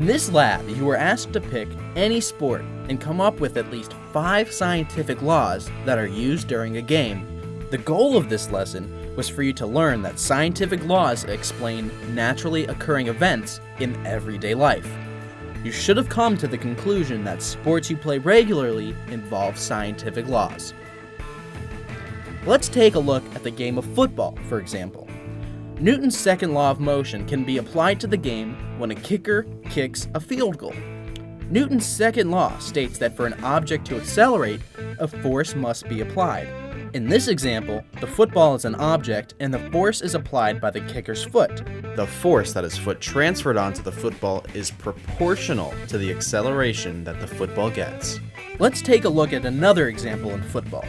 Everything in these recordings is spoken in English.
In this lab, you were asked to pick any sport and come up with at least 5 scientific laws that are used during a game. The goal of this lesson was for you to learn that scientific laws explain naturally occurring events in everyday life. You should have come to the conclusion that sports you play regularly involve scientific laws. Let's take a look at the game of football, for example. Newton's second law of motion can be applied to the game when a kicker kicks a field goal. Newton's second law states that for an object to accelerate, a force must be applied. In this example, the football is an object and the force is applied by the kicker's foot. The force that his foot transferred onto the football is proportional to the acceleration that the football gets. Let's take a look at another example in football.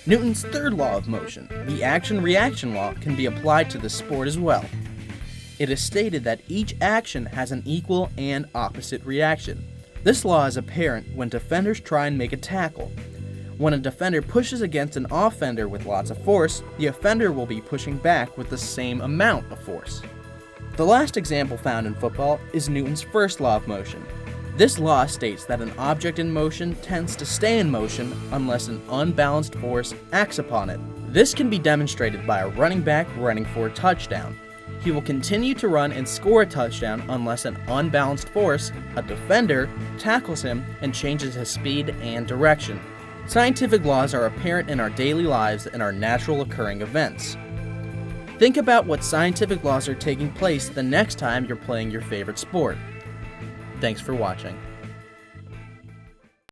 Newton's third law of motion, the action-reaction law, can be applied to the sport as well. It is stated that each action has an equal and opposite reaction. This law is apparent when defenders try and make a tackle. When a defender pushes against an offender with lots of force, the offender will be pushing back with the same amount of force. The last example found in football is Newton's first law of motion. This law states that an object in motion tends to stay in motion unless an unbalanced force acts upon it. This can be demonstrated by a running back running for a touchdown. He will continue to run and score a touchdown unless an unbalanced force, a defender, tackles him and changes his speed and direction. Scientific laws are apparent in our daily lives and are natural occurring events. Think about what scientific laws are taking place the next time you're playing your favorite sport. Thanks for watching.